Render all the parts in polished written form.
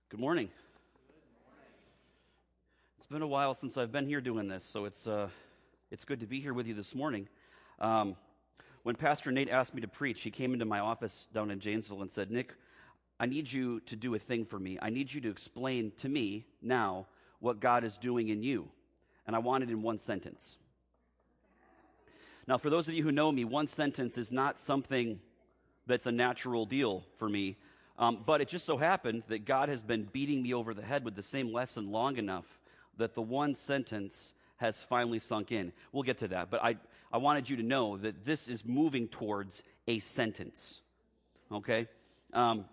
Good morning. It's been a while since I've been here doing this, so it's good to be here with you this morning. When Pastor Nate asked me to preach, he came into my office down in Janesville and said, "Nick, I need you to do a thing for me. I need you to explain to me now what God is doing in you." And I want it in one sentence. Now, for those of you who know me, one sentence is not something that's a natural deal for me. But it just so happened that God has been beating me over the head with the same lesson long enough that the one sentence has finally sunk in. We'll get to that. But I wanted you to know that this is moving towards a sentence. Okay? When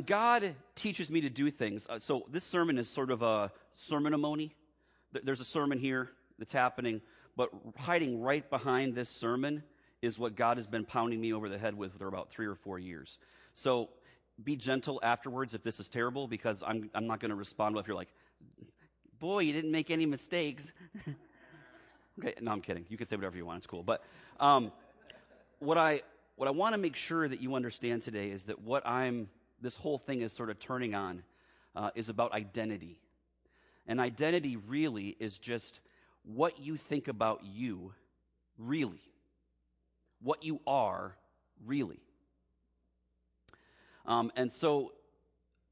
God teaches me to do things, so this sermon is sort of a sermon-a-mony. There's a sermon here that's happening, but hiding right behind this sermon is what God has been pounding me over the head with for about 3 or 4 years. So be gentle afterwards if this is terrible, because I'm not going to respond well if you're like, "Boy, you didn't make any mistakes." Okay, no, I'm kidding. You can say whatever you want. It's cool. But what I want to make sure that you understand today is that this whole thing is sort of turning on is about identity. And identity really is just what you think about you, really. What you are, really. And so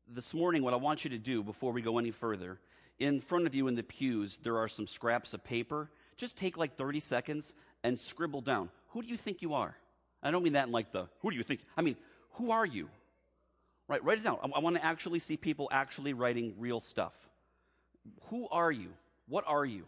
this morning, what I want you to do before we go any further, in front of you in the pews, there are some scraps of paper. Just take like 30 seconds and scribble down. Who do you think you are? I don't mean that in like who do you think? I mean, who are you? Right, write it down. I want to actually see people actually writing real stuff. Who are you? What are you?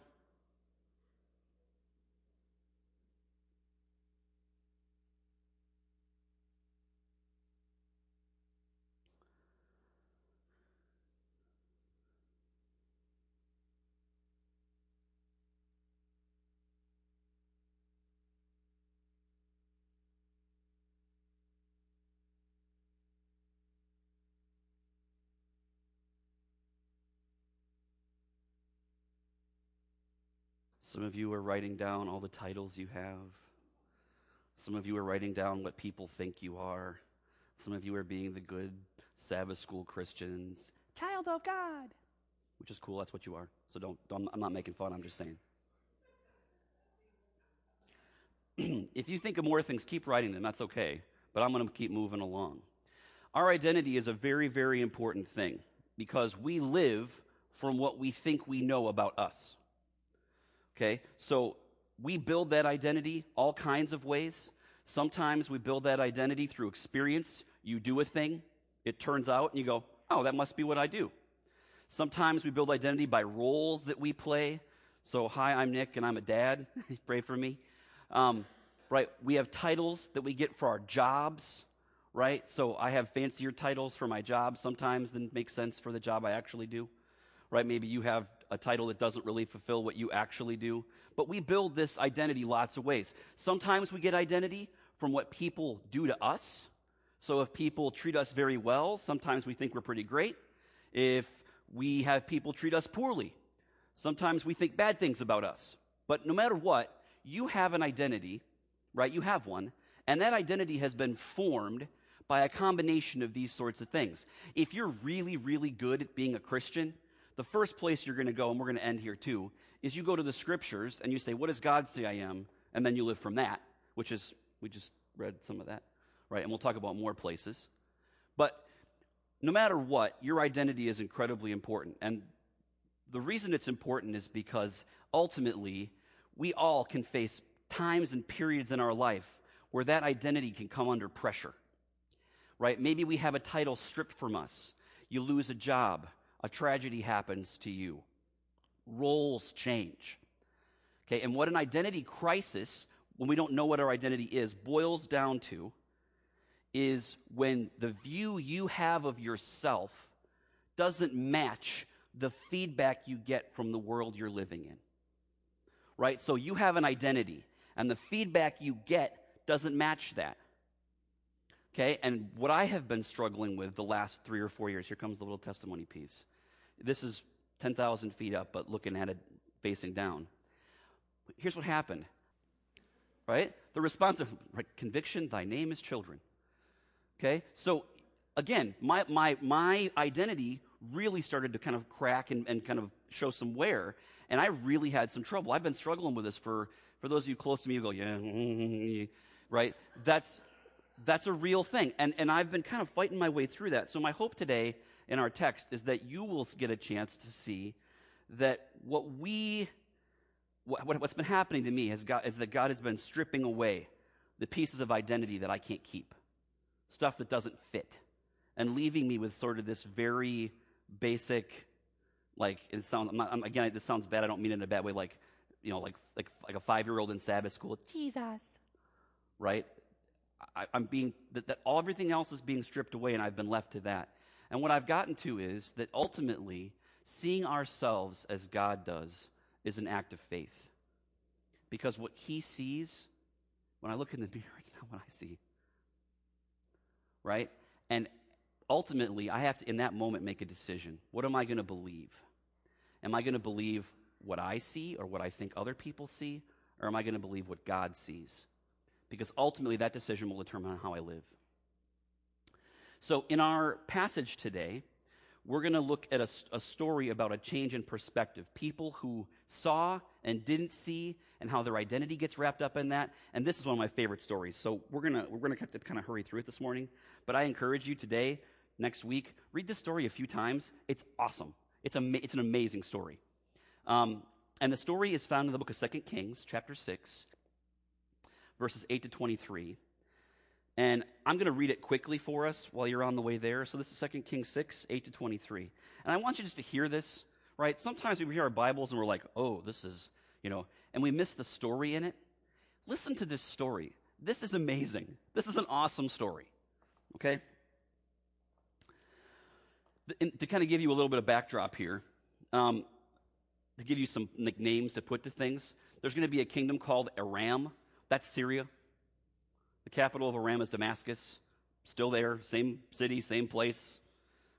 Some of you are writing down all the titles you have. Some of you are writing down what people think you are. Some of you are being the good Sabbath school Christians. Child of God. Which is cool, that's what you are. So I'm not making fun, I'm just saying. If you think of more things, keep writing them, that's okay. But I'm going to keep moving along. Our identity is a very, very important thing because we live from what we think we know about us. Okay, so we build that identity all kinds of ways. Sometimes we build that identity through experience. You do a thing, it turns out, and you go, "Oh, that must be what I do." Sometimes we build identity by roles that we play. So, "Hi, I'm Nick, and I'm a dad." Pray for me. Right, we have titles that we get for our jobs, right? So I have fancier titles for my job sometimes than make sense for the job I actually do. Right, maybe you have a title that doesn't really fulfill what you actually do. But we build this identity lots of ways. Sometimes we get identity from what people do to us. So if people treat us very well, sometimes we think we're pretty great. If we have people treat us poorly, sometimes we think bad things about us. But no matter what, you have an identity, right? You have one. And that identity has been formed by a combination of these sorts of things. If you're really, really good at being a Christian, the first place you're going to go, and we're going to end here too, is you go to the scriptures and you say, "What does God say I am?" And then you live from that, which is, we just read some of that, right? And we'll talk about more places. But no matter what, your identity is incredibly important. And the reason it's important is because ultimately, we all can face times and periods in our life where that identity can come under pressure, right? Maybe we have a title stripped from us. You lose a job. A tragedy happens to you. Roles change. Okay, and what an identity crisis, when we don't know what our identity is, boils down to is when the view you have of yourself doesn't match the feedback you get from the world you're living in. Right? So you have an identity, and the feedback you get doesn't match that. Okay, and what I have been struggling with the last 3 or 4 years, here comes the little testimony piece. This is 10,000 feet up, but looking at it facing down. Here's what happened, right? The response of, right, conviction, thy name is children. Okay, so again, my identity really started to kind of crack and kind of show some wear, and I really had some trouble. I've been struggling with this for those of you close to me who go, yeah, right? That's a real thing, and I've been kind of fighting my way through that. So my hope today in our text is that you will get a chance to see that what's been happening to me is that God has been stripping away the pieces of identity that I can't keep, stuff that doesn't fit, and leaving me with sort of this very basic, like, it sounds, again, this sounds bad, I don't mean it in a bad way, like, like a 5-year-old in Sabbath school, Jesus, right? I'm being, that everything else is being stripped away, and I've been left to that. And what I've gotten to is that ultimately, seeing ourselves as God does is an act of faith. Because what he sees, when I look in the mirror, it's not what I see. Right? And ultimately, I have to, in that moment, make a decision. What am I going to believe? Am I going to believe what I see or what I think other people see? Or am I going to believe what God sees? Because ultimately, that decision will determine how I live. So in our passage today, we're going to look at a story about a change in perspective. People who saw and didn't see, and how their identity gets wrapped up in that. And this is one of my favorite stories. So we're gonna have to kind of hurry through it this morning. But I encourage you today, next week, read this story a few times. It's awesome. It's an amazing story. And the story is found in the book of 2 Kings, chapter 6, verses 8 to 23. And I'm going to read it quickly for us while you're on the way there. So this is 2 Kings 6, 8 to 23. And I want you just to hear this, right? Sometimes we hear our Bibles and we're like, oh, this is, and we miss the story in it. Listen to this story. This is amazing. This is an awesome story, okay? To kind of give you a little bit of backdrop here, to give you some names to put to things, there's going to be a kingdom called Aram. That's Syria. The capital of Aram is Damascus. Still there, same city, same place.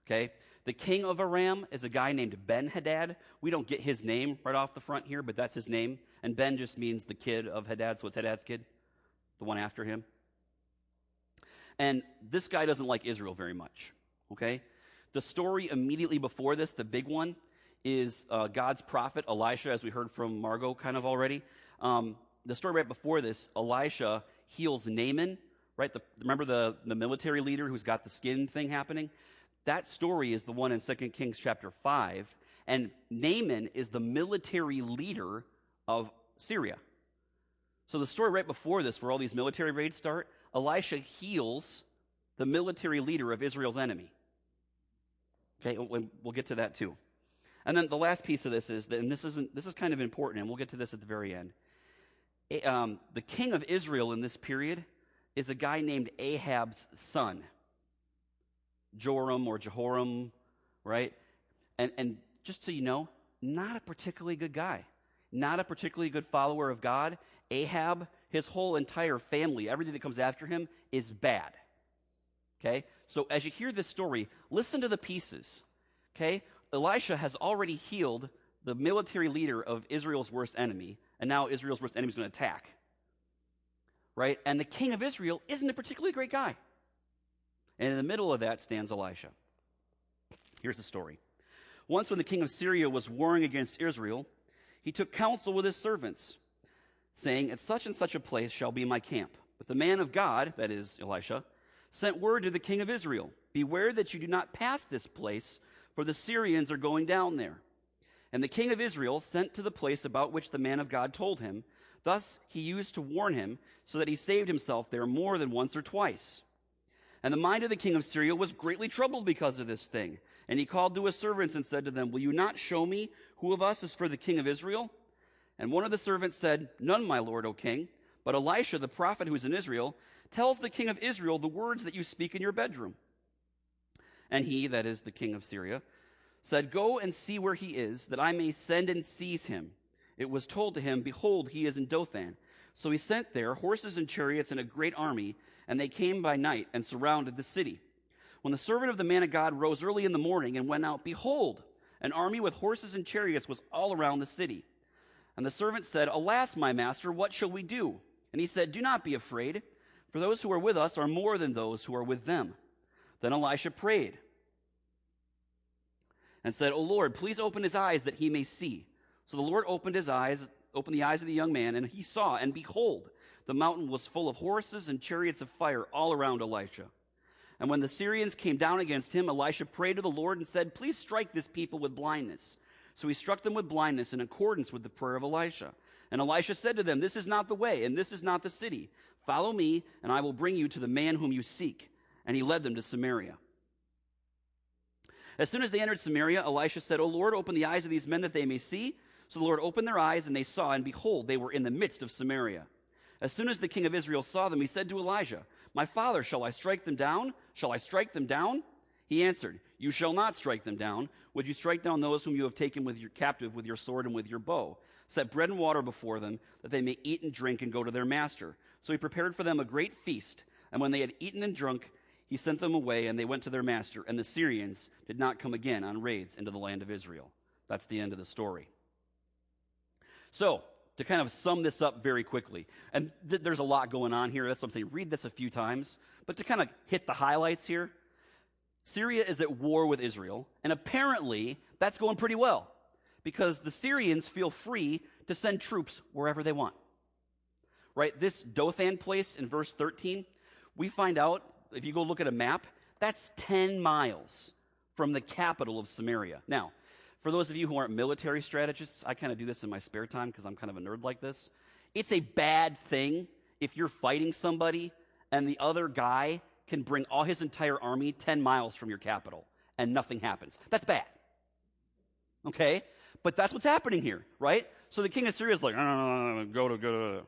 Okay? The king of Aram is a guy named Ben-Hadad. We don't get his name right off the front here, but that's his name. And Ben just means the kid of Hadad, so it's Hadad's kid, the one after him. And this guy doesn't like Israel very much. Okay? The story immediately before this, the big one, is God's prophet Elisha, as we heard from Margot kind of already. The story right before this, Elisha heals Naaman, right? Remember the military leader who's got the skin thing happening? That story is the one in 2 Kings chapter 5, and Naaman is the military leader of Syria. So the story right before this, where all these military raids start, Elisha heals the military leader of Israel's enemy. Okay, we'll get to that too. And then the last piece of this is that, and this is kind of important, and we'll get to this at the very end. The king of Israel in this period is a guy named Ahab's son, Joram or Jehoram, right? And just so you know, not a particularly good guy, not a particularly good follower of God. Ahab, his whole entire family, everything that comes after him is bad. Okay? So as you hear this story, listen to the pieces. Okay? Elisha has already healed the military leader of Israel's worst enemy, and now Israel's worst enemy is going to attack. Right? And the king of Israel isn't a particularly great guy. And in the middle of that stands Elisha. Here's the story. Once when the king of Syria was warring against Israel, he took counsel with his servants, saying, "At such and such a place shall be my camp." But the man of God, that is Elisha, sent word to the king of Israel, "Beware that you do not pass this place, for the Syrians are going down there." And the king of Israel sent to the place about which the man of God told him. Thus he used to warn him, so that he saved himself there more than once or twice. And the mind of the king of Syria was greatly troubled because of this thing. And he called to his servants and said to them, "Will you not show me who of us is for the king of Israel?" And one of the servants said, "None, my lord, O king. But Elisha, the prophet who is in Israel, tells the king of Israel the words that you speak in your bedroom." And he, that is the king of Syria, said, "Go and see where he is, that I may send and seize him." It was told to him, "Behold, he is in Dothan." So he sent there horses and chariots and a great army, and they came by night and surrounded the city. When the servant of the man of God rose early in the morning and went out, behold, an army with horses and chariots was all around the city. And the servant said, "Alas, my master, what shall we do?" And he said, "Do not be afraid, for those who are with us are more than those who are with them." Then Elisha prayed and said, "O Lord, please open his eyes that he may see." So the Lord opened the eyes of the young man, and he saw, and behold, the mountain was full of horses and chariots of fire all around Elisha. And when the Syrians came down against him, Elisha prayed to the Lord and said, "Please strike this people with blindness." So he struck them with blindness in accordance with the prayer of Elisha. And Elisha said to them, "This is not the way, and this is not the city. Follow me, and I will bring you to the man whom you seek." And he led them to Samaria. As soon as they entered Samaria, Elisha said, "O Lord, open the eyes of these men that they may see." So the Lord opened their eyes, and they saw, and behold, they were in the midst of Samaria. As soon as the king of Israel saw them, he said to Elijah, "My father, shall I strike them down? Shall I strike them down?" He answered, "You shall not strike them down. Would you strike down those whom you have taken with your captive with your sword and with your bow? Set bread and water before them, that they may eat and drink and go to their master." So he prepared for them a great feast, and when they had eaten and drunk, he sent them away, and they went to their master, and the Syrians did not come again on raids into the land of Israel. That's the end of the story. So, to kind of sum this up very quickly, and there's a lot going on here. That's what I'm saying. Read this a few times. But to kind of hit the highlights here, Syria is at war with Israel, and apparently that's going pretty well, because the Syrians feel free to send troops wherever they want. Right? This Dothan place in verse 13, we find out, if you go look at a map, that's 10 miles from the capital of Samaria. Now, for those of you who aren't military strategists, I kind of do this in my spare time because I'm kind of a nerd like this. It's a bad thing if you're fighting somebody and the other guy can bring all his entire army 10 miles from your capital and nothing happens. That's bad. Okay? But that's what's happening here, right? So the king of Syria is like, go to.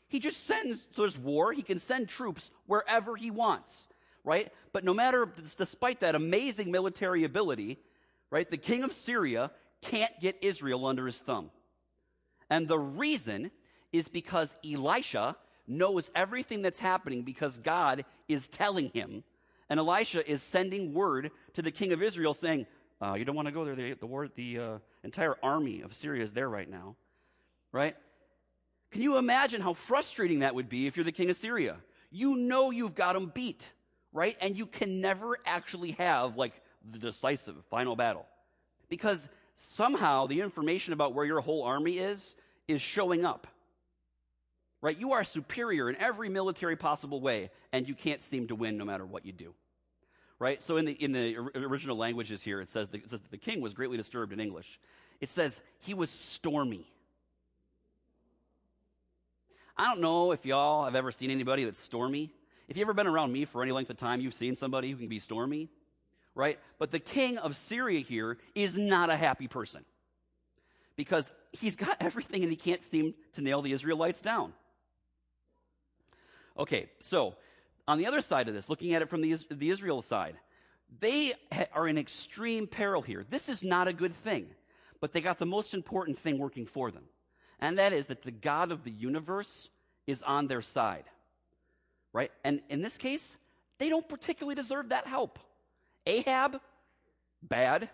He just sends, so there's war, he can send troops wherever he wants, right? But no matter, despite that amazing military ability, right, the king of Syria can't get Israel under his thumb. And the reason is because Elisha knows everything that's happening because God is telling him. And Elisha is sending word to the king of Israel saying, you don't want to go there. The entire army of Syria is there right now, right? Can you imagine how frustrating that would be if you're the king of Syria? You know you've got them beat, right? And you can never actually have, like, the decisive final battle. Because somehow the information about where your whole army is showing up. Right? You are superior in every military possible way, and you can't seem to win no matter what you do. Right? So in the original languages here, it says that the king was greatly disturbed in English. It says he was stormy. I don't know if y'all have ever seen anybody that's stormy. If you've ever been around me for any length of time, you've seen somebody who can be stormy, right? But the king of Syria here is not a happy person because he's got everything and he can't seem to nail the Israelites down. Okay, so on the other side of this, looking at it from the Israel side, they are in extreme peril here. This is not a good thing, but they got the most important thing working for them. And that is that the God of the universe is on their side, right? And in this case, they don't particularly deserve that help. Ahab, bad,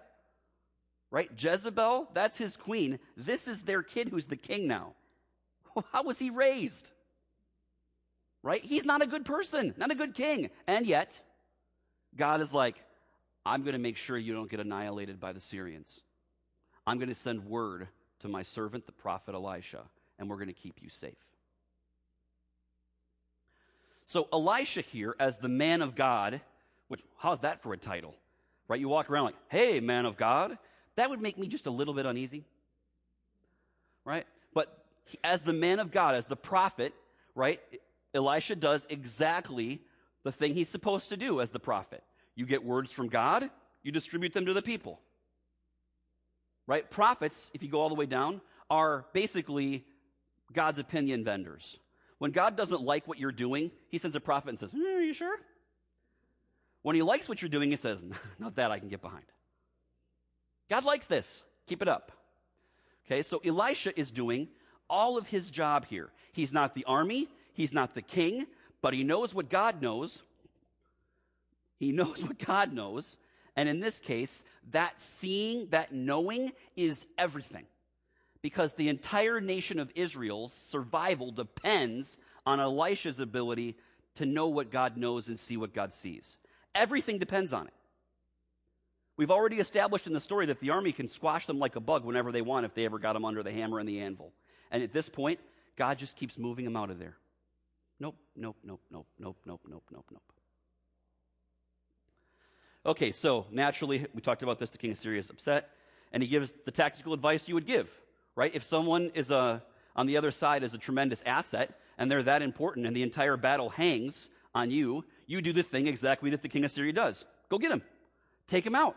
right? Jezebel, that's his queen. This is their kid who's the king now. How was he raised? Right? He's not a good person, not a good king. And yet, God is like, I'm going to make sure you don't get annihilated by the Syrians. I'm going to send word to my servant, the prophet Elisha, and we're going to keep you safe. So Elisha here, as the man of God, which, how's that for a title? Right? You walk around like, hey, man of God. That would make me just a little bit uneasy. Right? But as the man of God, as the prophet, right, Elisha does exactly the thing he's supposed to do as the prophet. You get words from God, you distribute them to the people. Right? Prophets, if you go all the way down, are basically God's opinion vendors. When God doesn't like what you're doing, he sends a prophet and says, are you sure? When he likes what you're doing, he says, not that I can get behind. God likes this. Keep it up. Okay, so Elisha is doing all of his job here. He's not the army. He's not the king, but he knows what God knows. He knows what God knows. And in this case, that seeing, that knowing is everything. Because the entire nation of Israel's survival depends on Elisha's ability to know what God knows and see what God sees. Everything depends on it. We've already established in the story that the army can squash them like a bug whenever they want if they ever got them under the hammer and the anvil. And at this point, God just keeps moving them out of there. Nope, nope, nope, nope, nope, nope, nope, nope, nope. Okay, so naturally, we talked about this, the king of Syria is upset, and he gives the tactical advice you would give, right? If someone is on the other side is a tremendous asset, and they're that important, and the entire battle hangs on you, you do the thing exactly that the king of Syria does. Go get him. Take him out.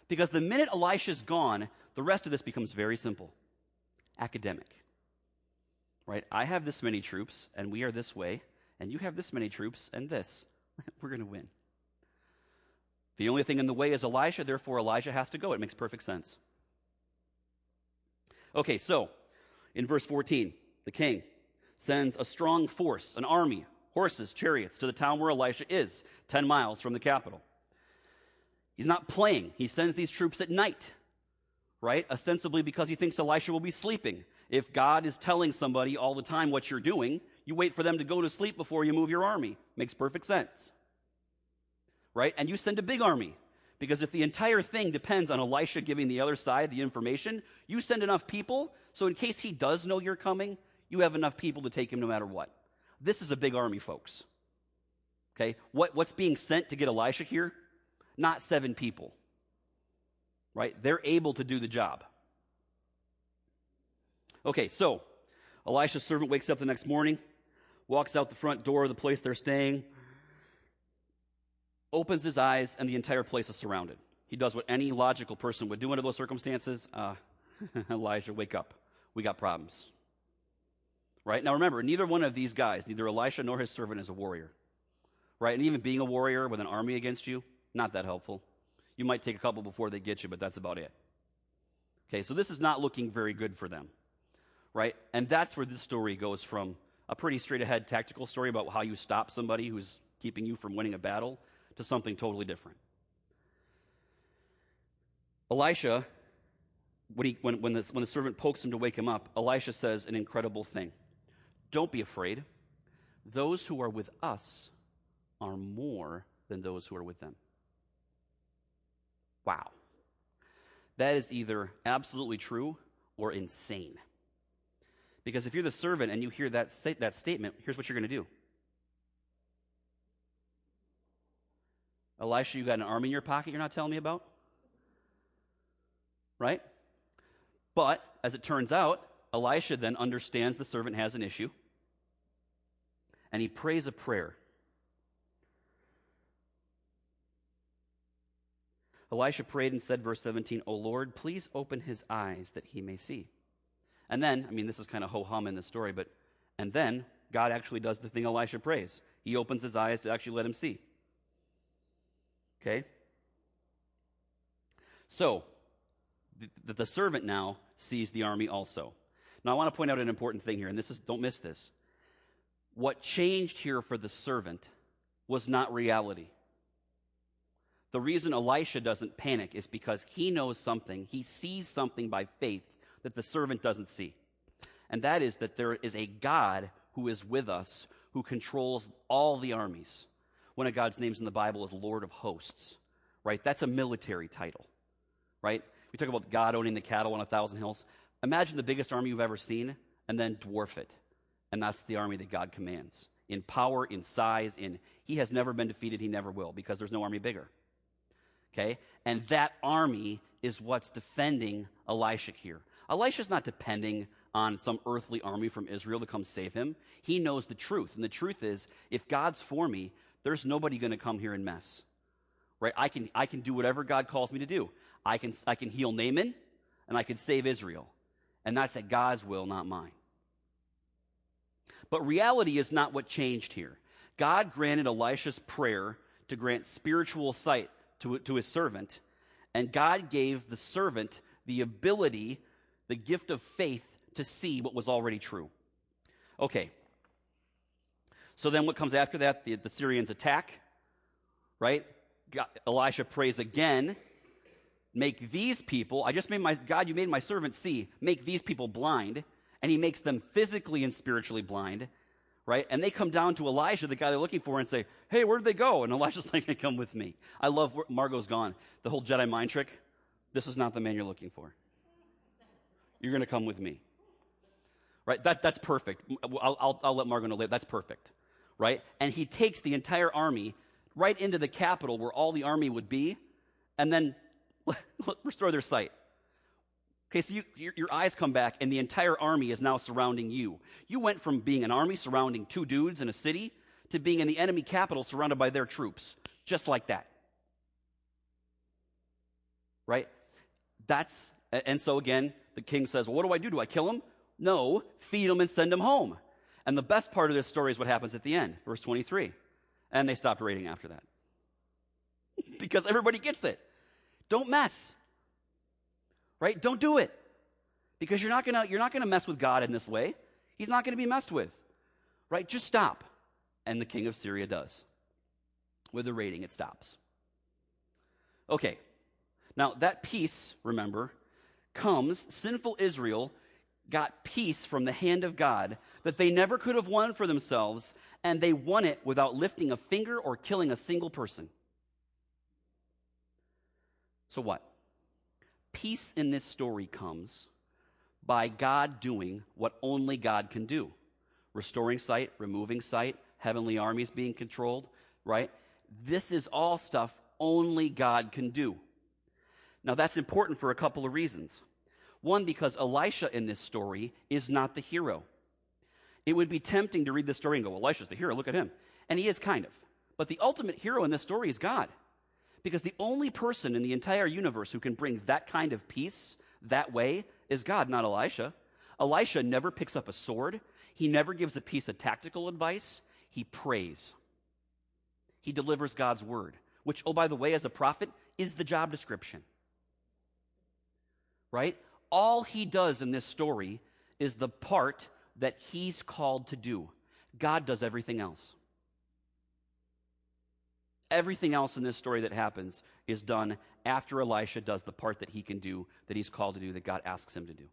Because the minute Elisha's gone, the rest of this becomes very simple. Academic. Right? I have this many troops, and we are this way, and you have this many troops, and this. We're going to win. The only thing in the way is Elisha, therefore Elijah has to go. It makes perfect sense. Okay, so, in verse 14, the king sends a strong force, an army, horses, chariots, to the town where Elisha is, 10 miles from the capital. He's not playing. He sends these troops at night, right? Ostensibly because he thinks Elisha will be sleeping. If God is telling somebody all the time what you're doing, you wait for them to go to sleep before you move your army. Makes perfect sense, right? And you send a big army, because if the entire thing depends on Elisha giving the other side the information, you send enough people, so in case he does know you're coming, you have enough people to take him no matter what. This is a big army, folks. Okay? What's being sent to get Elisha here? Not 7 people. Right? They're able to do the job. Okay, so Elisha's servant wakes up the next morning, walks out the front door of the place they're staying, opens his eyes, and the entire place is surrounded. He does what any logical person would do under those circumstances. Elijah, wake up. We got problems. Right? Now remember, neither one of these guys, neither Elisha nor his servant, is a warrior. Right? And even being a warrior with an army against you, not that helpful. You might take a couple before they get you, but that's about it. Okay, so this is not looking very good for them. Right? And that's where this story goes from a pretty straight-ahead tactical story about how you stop somebody who's keeping you from winning a battle to something totally different. Elisha, when the servant pokes him to wake him up, Elisha says an incredible thing. Don't be afraid. Those who are with us are more than those who are with them. Wow. That is either absolutely true or insane. Because if you're the servant and you hear that statement, here's what you're going to do. Elisha, you got an army in your pocket you're not telling me about? Right? But, as it turns out, Elisha then understands the servant has an issue, and he prays a prayer. Elisha prayed and said, verse 17, O Lord, please open his eyes that he may see. And then, this is kind of ho-hum in the story, and then God actually does the thing Elisha prays. He opens his eyes to actually let him see. Okay? So, the servant now sees the army also. Now, I want to point out an important thing here, and don't miss this. What changed here for the servant was not reality. The reason Elisha doesn't panic is because he knows something, he sees something by faith that the servant doesn't see. And that is that there is a God who is with us, who controls all the armies. One of God's names in the Bible is Lord of Hosts, right? That's a military title, right? We talk about God owning the cattle on 1,000 hills. Imagine the biggest army you've ever seen, and then dwarf it. And that's the army that God commands. In power, in size, he has never been defeated, he never will, because there's no army bigger. Okay? And that army is what's defending Elisha here. Elisha's not depending on some earthly army from Israel to come save him. He knows the truth. And the truth is, if God's for me, there's nobody going to come here and mess. Right? I can do whatever God calls me to do. I can heal Naaman, and I can save Israel. And that's at God's will, not mine. But reality is not what changed here. God granted Elisha's prayer to grant spiritual sight to his servant, and God gave the servant the ability, the gift of faith, to see what was already true. Okay. So then what comes after that? The Syrians attack, right? Elisha prays again. Make these people, God, you made my servant see, make these people blind, and he makes them physically and spiritually blind, right? And they come down to Elijah, the guy they're looking for, and say, hey, where'd they go? And Elijah's like, come with me. I love where Margot's gone. The whole Jedi mind trick. This is not the man you're looking for. You're going to come with me. Right? That's perfect. I'll let Margot know later. That's perfect. Right? And he takes the entire army right into the capital where all the army would be, and then restore their sight. Okay, so your eyes come back, and the entire army is now surrounding you. You went from being an army surrounding two dudes in a city to being in the enemy capital surrounded by their troops. Just like that. Right? And so again, the king says, well, what do I do? Do I kill him? No, feed him and send him home. And the best part of this story is what happens at the end, verse 23. And they stopped raiding after that. Because everybody gets it. Don't mess. Right? Don't do it. Because you're not gonna mess with God in this way. He's not gonna be messed with. Right? Just stop. And the king of Syria does. With the raiding, it stops. Okay. Now that peace, remember, comes, sinful Israel got peace from the hand of God that they never could have won for themselves, and they won it without lifting a finger or killing a single person. So what? Peace in this story comes by God doing what only God can do. Restoring sight, removing sight, heavenly armies being controlled, right? This is all stuff only God can do. Now that's important for a couple of reasons. One, because Elisha in this story is not the hero. It would be tempting to read this story and go, well, Elisha's the hero, look at him. And he is kind of. But the ultimate hero in this story is God. Because the only person in the entire universe who can bring that kind of peace that way is God, not Elisha. Elisha never picks up a sword. He never gives a piece of tactical advice. He prays. He delivers God's word, which, oh, by the way, as a prophet, is the job description. Right? All he does in this story is the part that he's called to do. God does everything else. Everything else in this story that happens is done after Elisha does the part that he can do, that he's called to do, that God asks him to do.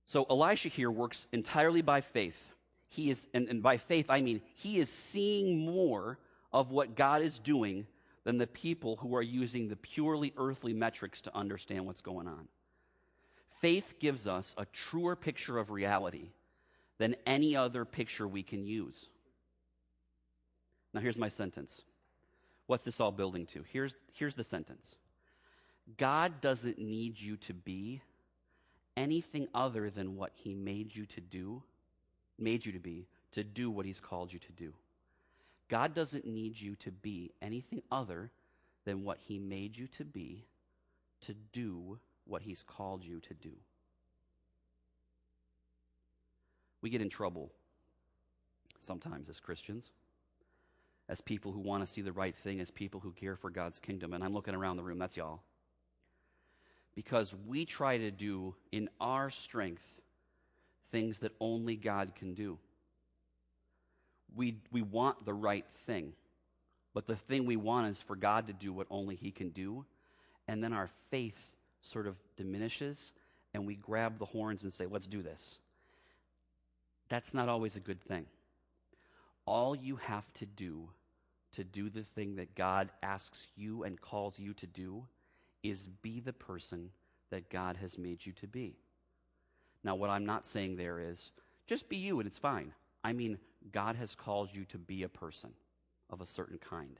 So Elisha here works entirely by faith. He is, and by faith I mean he is seeing more of what God is doing than the people who are using the purely earthly metrics to understand what's going on. Faith gives us a truer picture of reality than any other picture we can use. Now here's my sentence. What's this all building to? Here's the sentence. God doesn't need you to be anything other than what he made you to be, to do what he's called you to do. God doesn't need you to be anything other than what he made you to be, to do what he's called you to do. We get in trouble sometimes as Christians, as people who want to see the right thing, as people who care for God's kingdom. And I'm looking around the room, that's y'all. Because we try to do in our strength things that only God can do. We want the right thing, but the thing we want is for God to do what only he can do, and then our faith sort of diminishes, and we grab the horns and say, let's do this. That's not always a good thing. All you have to do the thing that God asks you and calls you to do is be the person that God has made you to be. Now, what I'm not saying there is, just be you and it's fine. I mean, God has called you to be a person of a certain kind.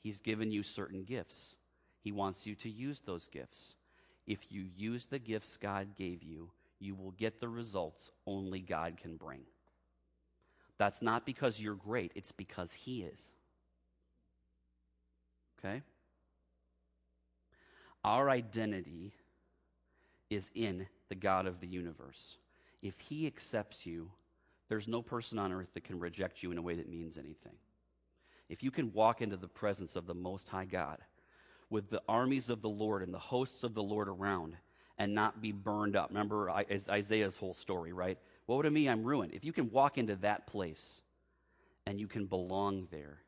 He's given you certain gifts. He wants you to use those gifts. If you use the gifts God gave you, you will get the results only God can bring. That's not because you're great, it's because he is. Okay? Our identity is in the God of the universe. If he accepts you, there's no person on earth that can reject you in a way that means anything. If you can walk into the presence of the Most High God with the armies of the Lord and the hosts of the Lord around and not be burned up. Remember Isaiah's whole story, right? Woe to me, I'm ruined. If you can walk into that place and you can belong there,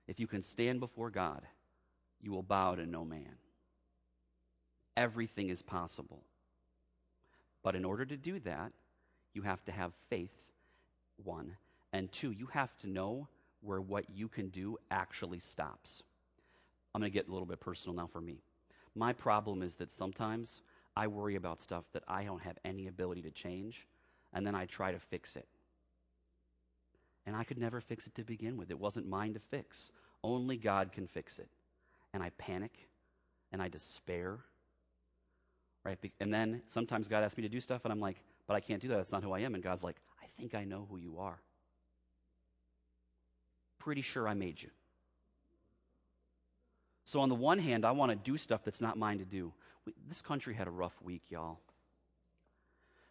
if you can stand before God, you will bow to no man. Everything is possible. But in order to do that, you have to have faith, one. And two, you have to know where what you can do actually stops. I'm going to get a little bit personal now for me. My problem is that sometimes I worry about stuff that I don't have any ability to change, and then I try to fix it. And I could never fix it to begin with. It wasn't mine to fix. Only God can fix it. And I panic, and I despair. Right? And then sometimes God asks me to do stuff, and I'm like, but I can't do that. That's not who I am. And God's like, I think I know who you are. Pretty sure I made you. So on the one hand, I want to do stuff that's not mine to do. This country had a rough week, y'all.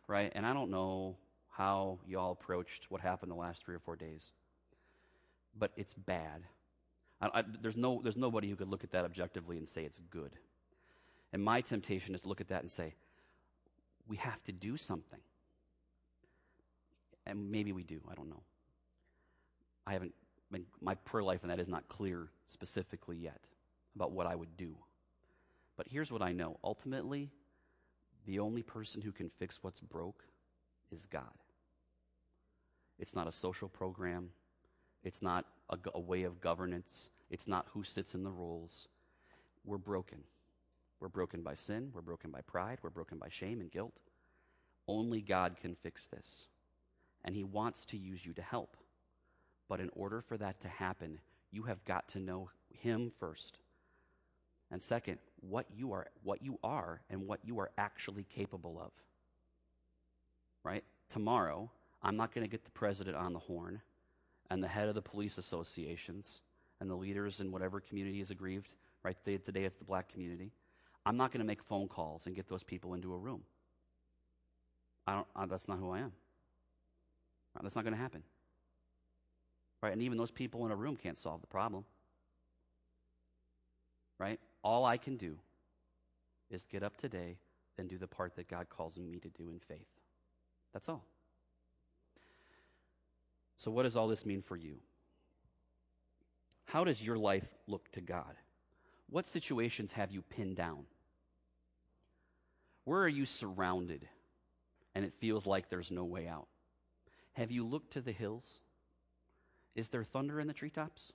Right? And I don't know how y'all approached what happened the last 3 or 4 days. But it's bad. There's nobody who could look at that objectively and say it's good. And my temptation is to look at that and say, we have to do something. And maybe we do. I don't know. My prayer life in that is not clear specifically yet about what I would do. But here's what I know. Ultimately, the only person who can fix what's broke is God. It's not a social program. It's not a way of governance. It's not who sits in the roles. We're broken. We're broken by sin. We're broken by pride. We're broken by shame and guilt. Only God can fix this. And he wants to use you to help. But in order for that to happen, you have got to know him first. And second, what you are and what you are actually capable of. Right? Tomorrow, I'm not going to get the president on the horn and the head of the police associations and the leaders in whatever community is aggrieved. Right? Today it's the black community. I'm not going to make phone calls and get those people into a room. That's not who I am. Right? That's not going to happen. Right? And even those people in a room can't solve the problem. Right? All I can do is get up today and do the part that God calls me to do in faith. That's all. So what does all this mean for you? How does your life look to God? What situations have you pinned down? Where are you surrounded and it feels like there's no way out? Have you looked to the hills? Is there thunder in the treetops?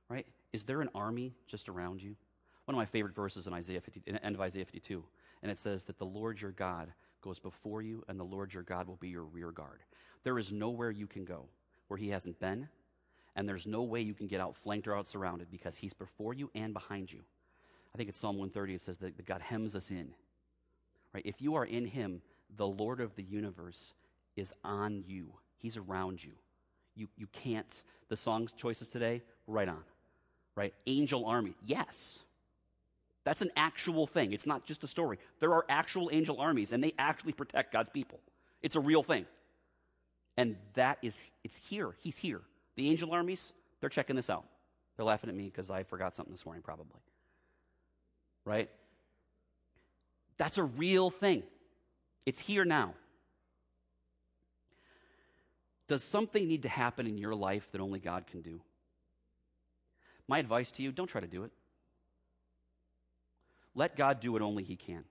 Right? Is there an army just around you? One of my favorite verses in the end of Isaiah 52, and it says that the Lord your God goes before you, and the Lord your God will be your rear guard. There is nowhere you can go where he hasn't been, and there's no way you can get out flanked or out surrounded because he's before you and behind you. I think it's Psalm 130, it says that God hems us in. Right? If you are in him, the Lord of the universe is on you. He's around you. You can't. The song choices today, right on. Right? Angel army. Yes. That's an actual thing. It's not just a story. There are actual angel armies, and they actually protect God's people. It's a real thing. And it's here. He's here. The angel armies, they're checking this out. They're laughing at me because I forgot something this morning, probably. Right? That's a real thing. It's here now. Does something need to happen in your life that only God can do? My advice to you, don't try to do it. Let God do what only he can.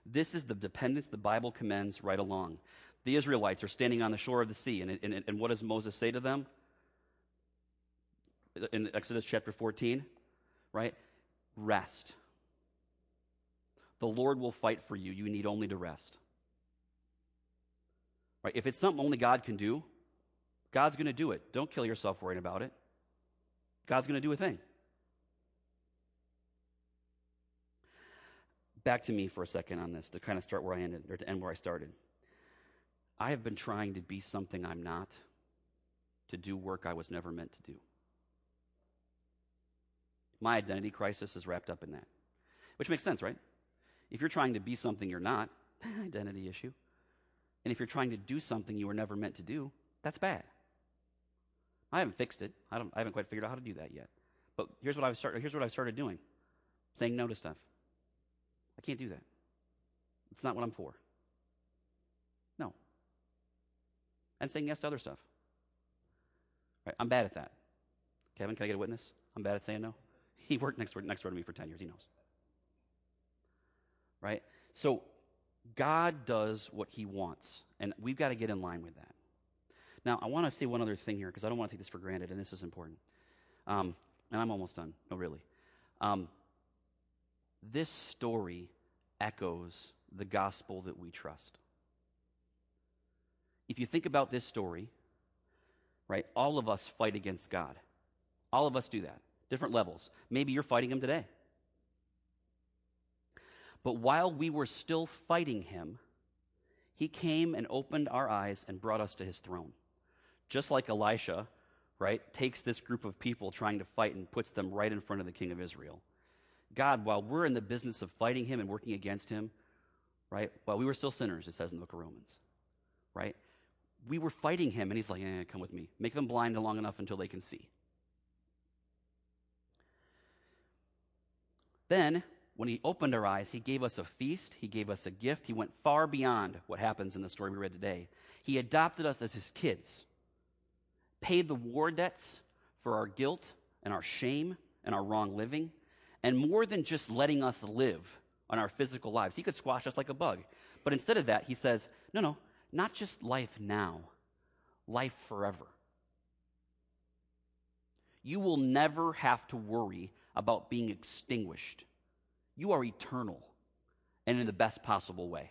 This is the dependence the Bible commends right along. The Israelites are standing on the shore of the sea, and what does Moses say to them? In Exodus chapter 14, right? Rest. The Lord will fight for you. You need only to rest. Right? If it's something only God can do, God's going to do it. Don't kill yourself worrying about it. God's going to do a thing. Back to me for a second on this, to kind of start where I ended, or to end where I started. I have been trying to be something I'm not, to do work I was never meant to do. My identity crisis is wrapped up in that. Which makes sense, right? If you're trying to be something you're not, identity issue. And if you're trying to do something you were never meant to do, that's bad. I haven't fixed it. I haven't quite figured out how to do that yet. But here's what I've started doing. Saying no to stuff. I can't do that. It's not what I'm for. No. And saying yes to other stuff. Right? I'm bad at that. Kevin, can I get a witness? I'm bad at saying no. He worked next door to me for 10 years. He knows. Right? So God does what he wants, and we've got to get in line with that. Now, I want to say one other thing here, because I don't want to take this for granted, and this is important. And I'm almost done. No, really. This story echoes the gospel that we trust. If you think about this story, right, all of us fight against God. All of us do that. Different levels. Maybe you're fighting him today. But while we were still fighting him, he came and opened our eyes and brought us to his throne. Just like Elisha, right, takes this group of people trying to fight and puts them right in front of the king of Israel. God, while we're in the business of fighting him and working against him, right, while we were still sinners, it says in the book of Romans, right, we were fighting him, and he's like, come with me. Make them blind long enough until they can see. Then, when he opened our eyes, he gave us a feast, he gave us a gift, he went far beyond what happens in the story we read today. He adopted us as his kids, paid the war debts for our guilt and our shame and our wrong living, and more than just letting us live on our physical lives. He could squash us like a bug. But instead of that, he says, no, not just life now, life forever. You will never have to worry about being extinguished. You are eternal, and in the best possible way.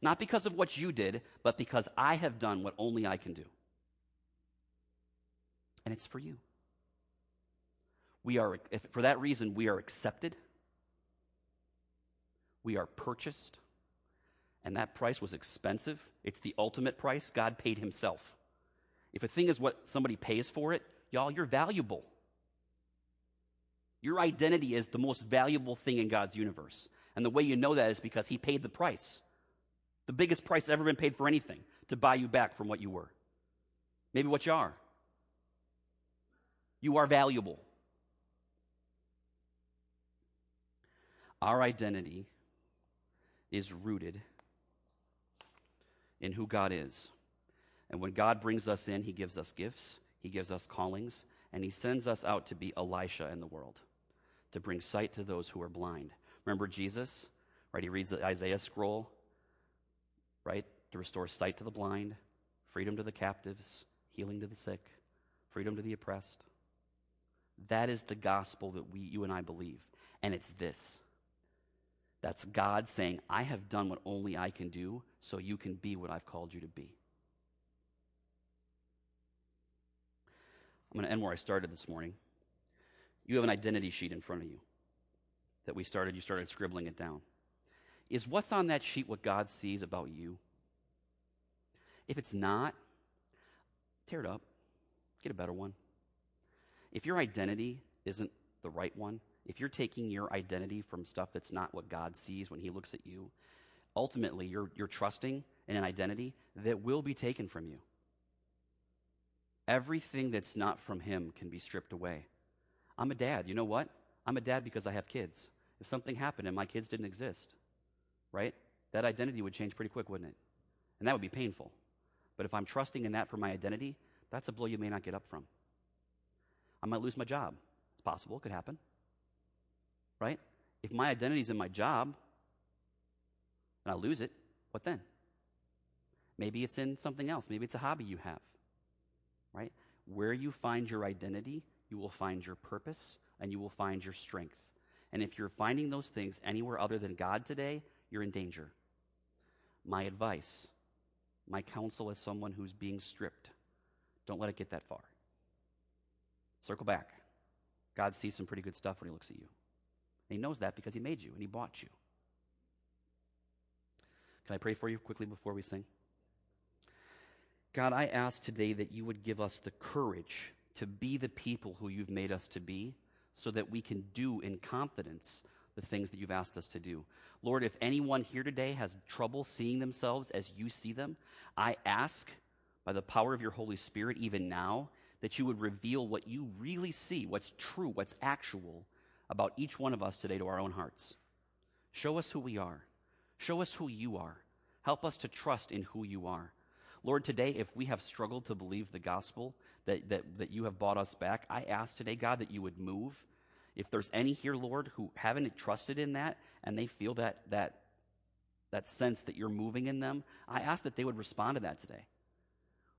Not because of what you did, but because I have done what only I can do. And it's for you. For that reason, we are accepted. We are purchased. And that price was expensive. It's the ultimate price. God paid himself. If a thing is what somebody pays for it, y'all, you're valuable. Your identity is the most valuable thing in God's universe. And the way you know that is because he paid the price. The biggest price that's ever been paid for anything, to buy you back from what you were. Maybe what you are. You are valuable. Our identity is rooted in who God is. And when God brings us in, he gives us gifts, he gives us callings, and he sends us out to be Elisha in the world, to bring sight to those who are blind. Remember Jesus, right? He reads the Isaiah scroll, right? To restore sight to the blind, freedom to the captives, healing to the sick, freedom to the oppressed. That is the gospel that you and I believe. And it's this. That's God saying, I have done what only I can do, so you can be what I've called you to be. I'm going to end where I started this morning. You have an identity sheet in front of you that you started scribbling it down. Is what's on that sheet what God sees about you? If it's not, tear it up. Get a better one. If your identity isn't the right one, if you're taking your identity from stuff that's not what God sees when he looks at you, ultimately you're trusting in an identity that will be taken from you. Everything that's not from him can be stripped away. I'm a dad. You know what? I'm a dad because I have kids. If something happened and my kids didn't exist, right? That identity would change pretty quick, wouldn't it? And that would be painful. But if I'm trusting in that for my identity, that's a blow you may not get up from. I might lose my job. It's possible. It could happen. Right? If my identity's in my job and I lose it, what then? Maybe it's in something else. Maybe it's a hobby you have. Right? Where you find your identity, you will find your purpose and you will find your strength. And if you're finding those things anywhere other than God today, you're in danger. My advice, my counsel as someone who's being stripped, don't let it get that far. Circle back. God sees some pretty good stuff when he looks at you. And he knows that because he made you and he bought you. Can I pray for you quickly before we sing? God, I ask today that you would give us the courage to be the people who you've made us to be so that we can do in confidence the things that you've asked us to do. Lord, if anyone here today has trouble seeing themselves as you see them, I ask by the power of your Holy Spirit even now that you would reveal what you really see, what's true, what's actual about each one of us today to our own hearts. Show us who we are. Show us who you are. Help us to trust in who you are. Lord, today, if we have struggled to believe the gospel, that you have bought us back, I ask today, God, that you would move. If there's any here, Lord, who haven't trusted in that and they feel that that sense that you're moving in them, I ask that they would respond to that today,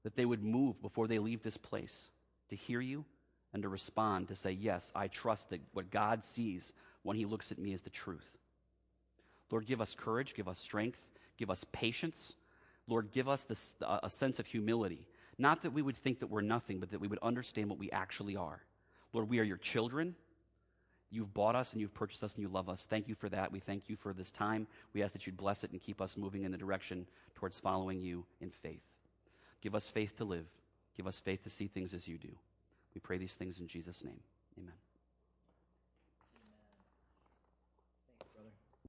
that they would move before they leave this place to hear you and to respond, to say, yes, I trust that what God sees when he looks at me is the truth. Lord, give us courage, give us strength, give us patience. Lord, give us a sense of humility. Not that we would think that we're nothing, but that we would understand what we actually are. Lord, we are your children. You've bought us and you've purchased us and you love us. Thank you for that. We thank you for this time. We ask that you'd bless it and keep us moving in the direction towards following you in faith. Give us faith to live. Give us faith to see things as you do. We pray these things in Jesus' name. Amen.